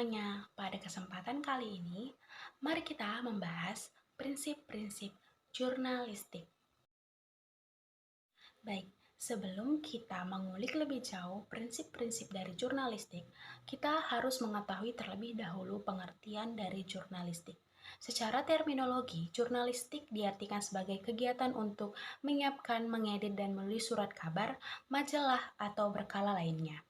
semuanya. Pada kesempatan kali ini, mari kita membahas prinsip-prinsip jurnalistik. Baik, sebelum kita mengulik lebih jauh prinsip-prinsip dari jurnalistik, kita harus mengetahui terlebih dahulu pengertian dari jurnalistik. Secara terminologi, jurnalistik diartikan sebagai kegiatan untuk menyiapkan, mengedit, dan menulis surat kabar, majalah, atau berkala lainnya.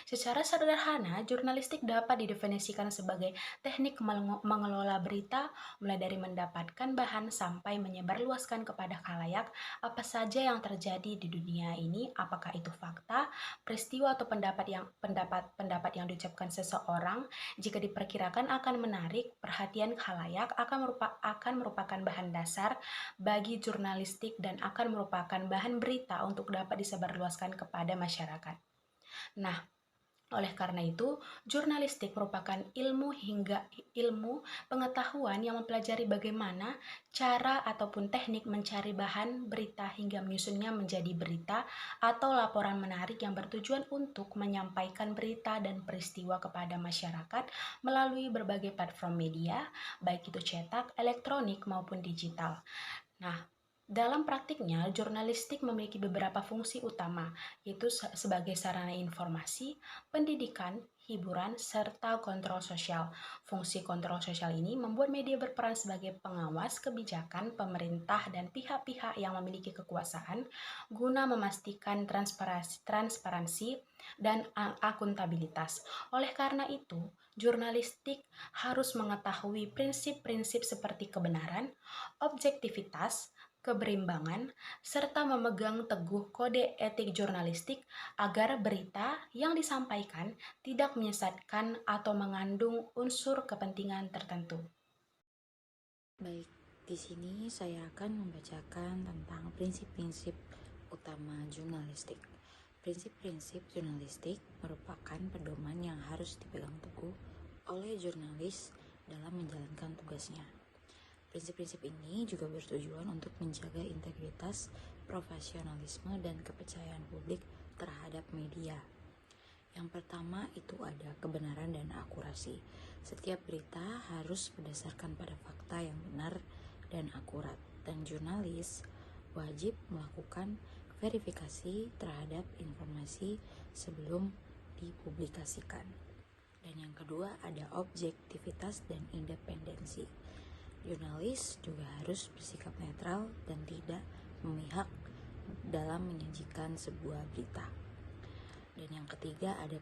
Secara sederhana, jurnalistik dapat didefinisikan sebagai teknik mengelola berita, mulai dari mendapatkan bahan sampai menyebarluaskan kepada khalayak apa saja yang terjadi di dunia ini, apakah itu fakta, peristiwa atau pendapat yang diucapkan seseorang, jika diperkirakan akan menarik perhatian khalayak akan merupakan bahan dasar bagi jurnalistik dan akan merupakan bahan berita untuk dapat disebarluaskan kepada masyarakat. Nah, oleh karena itu, jurnalistik merupakan ilmu pengetahuan yang mempelajari bagaimana cara ataupun teknik mencari bahan berita hingga menyusunnya menjadi berita atau laporan menarik yang bertujuan untuk menyampaikan berita dan peristiwa kepada masyarakat melalui berbagai platform media, baik itu cetak, elektronik maupun digital. Nah, dalam praktiknya, jurnalistik memiliki beberapa fungsi utama, yaitu sebagai sarana informasi, pendidikan, hiburan, serta kontrol sosial. Fungsi kontrol sosial ini membuat media berperan sebagai pengawas kebijakan pemerintah dan pihak-pihak yang memiliki kekuasaan guna memastikan transparansi dan akuntabilitas. Oleh karena itu, jurnalistik harus mengetahui prinsip-prinsip seperti kebenaran, objektivitas, keberimbangan, serta memegang teguh kode etik jurnalistik agar berita yang disampaikan tidak menyesatkan atau mengandung unsur kepentingan tertentu. Baik, di sini saya akan membacakan tentang prinsip-prinsip utama jurnalistik. Prinsip-prinsip jurnalistik merupakan pedoman yang harus dipegang teguh oleh jurnalis dalam menjalankan tugasnya. Prinsip-prinsip ini juga bertujuan untuk menjaga integritas, profesionalisme, dan kepercayaan publik terhadap media. Yang pertama itu ada kebenaran dan akurasi. Setiap berita harus berdasarkan pada fakta yang benar dan akurat, dan jurnalis wajib melakukan verifikasi terhadap informasi sebelum dipublikasikan. Dan yang kedua ada objektivitas dan independensi. Jurnalis juga harus bersikap netral dan tidak memihak dalam menyajikan sebuah berita. Dan yang ketiga ada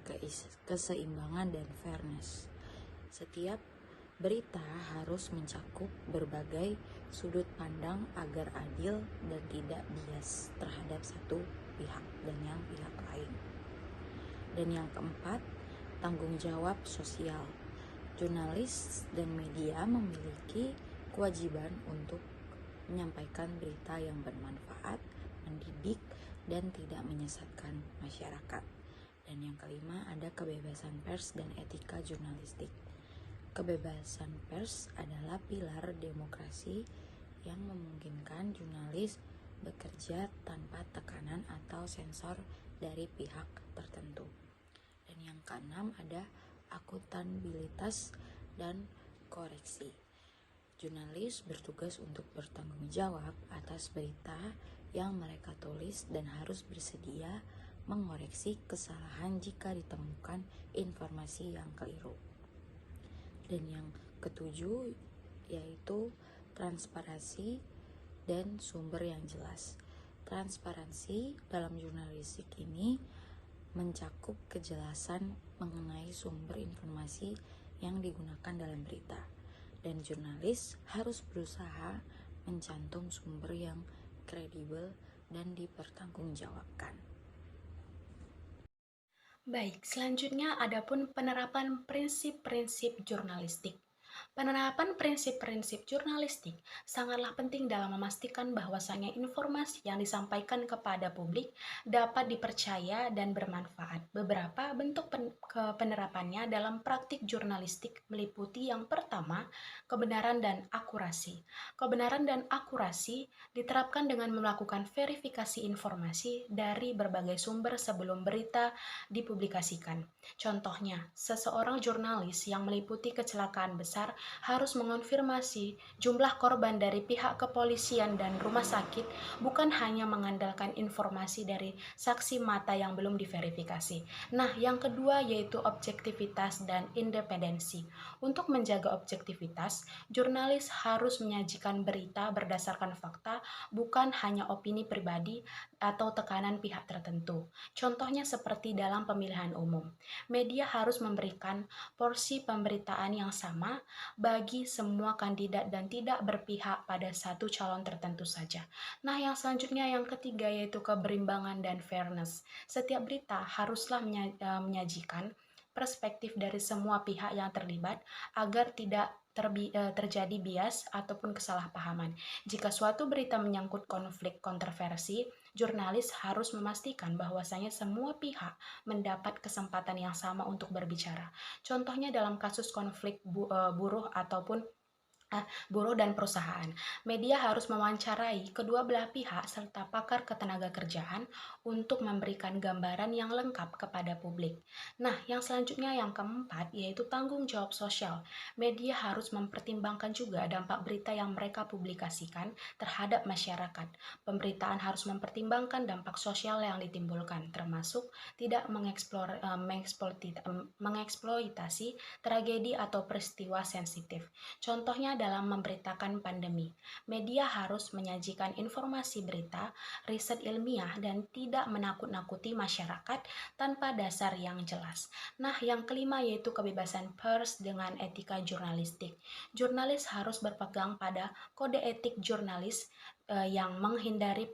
keseimbangan dan fairness. Setiap berita harus mencakup berbagai sudut pandang agar adil dan tidak bias terhadap satu pihak dan yang pihak lain. Dan yang keempat, tanggung jawab sosial. Jurnalis dan media memiliki kewajiban untuk menyampaikan berita yang bermanfaat, mendidik, dan tidak menyesatkan masyarakat. Dan yang kelima ada kebebasan pers dan etika jurnalistik. Kebebasan pers adalah pilar demokrasi yang memungkinkan jurnalis bekerja tanpa tekanan atau sensor dari pihak tertentu. Dan yang keenam ada akuntabilitas dan koreksi. Jurnalis bertugas untuk bertanggung jawab atas berita yang mereka tulis dan harus bersedia mengoreksi kesalahan jika ditemukan informasi yang keliru. Dan yang ketujuh yaitu transparansi dan sumber yang jelas. Transparansi dalam jurnalistik ini mencakup kejelasan mengenai sumber informasi yang digunakan dalam berita. Dan jurnalis harus berusaha mencantum sumber yang kredibel dan dipertanggungjawabkan. Baik, selanjutnya adapun penerapan prinsip-prinsip jurnalistik. Penerapan prinsip-prinsip jurnalistik sangatlah penting dalam memastikan bahwasannya informasi yang disampaikan kepada publik dapat dipercaya dan bermanfaat. Beberapa bentuk penerapannya dalam praktik jurnalistik meliputi yang pertama, kebenaran dan akurasi. Kebenaran dan akurasi diterapkan dengan melakukan verifikasi informasi dari berbagai sumber sebelum berita dipublikasikan. Contohnya, seseorang jurnalis yang meliputi kecelakaan besar harus mengonfirmasi jumlah korban dari pihak kepolisian dan rumah sakit, bukan hanya mengandalkan informasi dari saksi mata yang belum diverifikasi. Nah, yang kedua yaitu objektivitas dan independensi. Untuk menjaga objektivitas, jurnalis harus menyajikan berita berdasarkan fakta, bukan hanya opini pribadi atau tekanan pihak tertentu. Contohnya seperti dalam pemilihan umum. Media harus memberikan porsi pemberitaan yang sama bagi semua kandidat dan tidak berpihak pada satu calon tertentu saja. Nah, yang selanjutnya yang ketiga yaitu keberimbangan dan fairness. Setiap berita haruslah menyajikan perspektif dari semua pihak yang terlibat agar tidak terjadi bias ataupun kesalahpahaman. Jika suatu berita menyangkut konflik kontroversi, jurnalis harus memastikan bahwasanya semua pihak mendapat kesempatan yang sama untuk berbicara. Contohnya dalam kasus konflik buruh ataupun buruh dan perusahaan. Media harus mewawancarai kedua belah pihak serta pakar ketenagakerjaan untuk memberikan gambaran yang lengkap kepada publik. Nah, yang selanjutnya yang keempat yaitu tanggung jawab sosial. Media harus mempertimbangkan juga dampak berita yang mereka publikasikan terhadap masyarakat. Pemberitaan harus mempertimbangkan dampak sosial yang ditimbulkan, termasuk tidak mengeksploitasi tragedi atau peristiwa sensitif. Contohnya dalam memberitakan pandemi, media harus menyajikan informasi berita, riset ilmiah, dan tidak menakut-nakuti masyarakat tanpa dasar yang jelas. Nah, yang kelima yaitu kebebasan pers dengan etika jurnalistik. Jurnalis harus berpegang pada kode etik jurnalis yang menghindari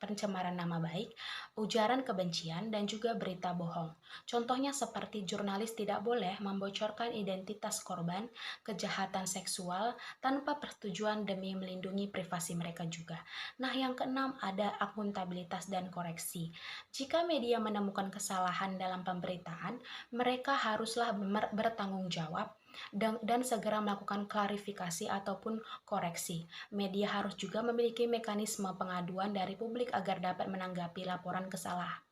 pencemaran nama baik, ujaran kebencian, dan juga berita bohong. Contohnya seperti jurnalis tidak boleh membocorkan identitas korban kejahatan seksual tanpa persetujuan demi melindungi privasi mereka juga. Nah, yang keenam ada akuntabilitas dan koreksi. Jika media menemukan kesalahan dalam pemberitaan, mereka haruslah bertanggung jawab dan segera melakukan klarifikasi ataupun koreksi. Media harus juga memiliki mekanisme pengaduan dari publik agar dapat menanggapi laporan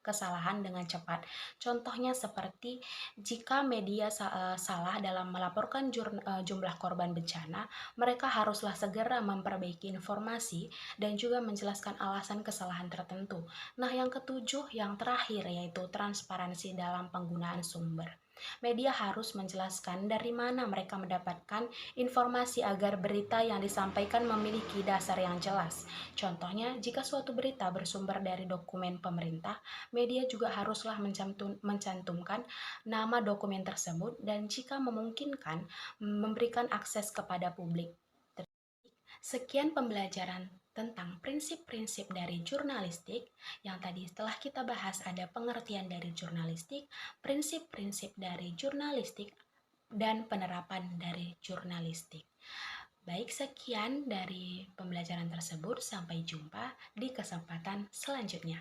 kesalahan dengan cepat. Contohnya seperti jika media salah dalam melaporkan jumlah korban bencana, mereka haruslah segera memperbaiki informasi dan juga menjelaskan alasan kesalahan tertentu. Nah, yang ketujuh, yang terakhir yaitu transparansi dalam penggunaan sumber. Media harus menjelaskan dari mana mereka mendapatkan informasi agar berita yang disampaikan memiliki dasar yang jelas. Contohnya, jika suatu berita bersumber dari dokumen pemerintah, media juga haruslah mencantumkan nama dokumen tersebut dan jika memungkinkan, memberikan akses kepada publik. Sekian pembelajaran tentang prinsip-prinsip dari jurnalistik. Yang tadi setelah kita bahas ada pengertian dari jurnalistik, prinsip-prinsip dari jurnalistik, dan penerapan dari jurnalistik. Baik, sekian dari pembelajaran tersebut. Sampai jumpa di kesempatan selanjutnya.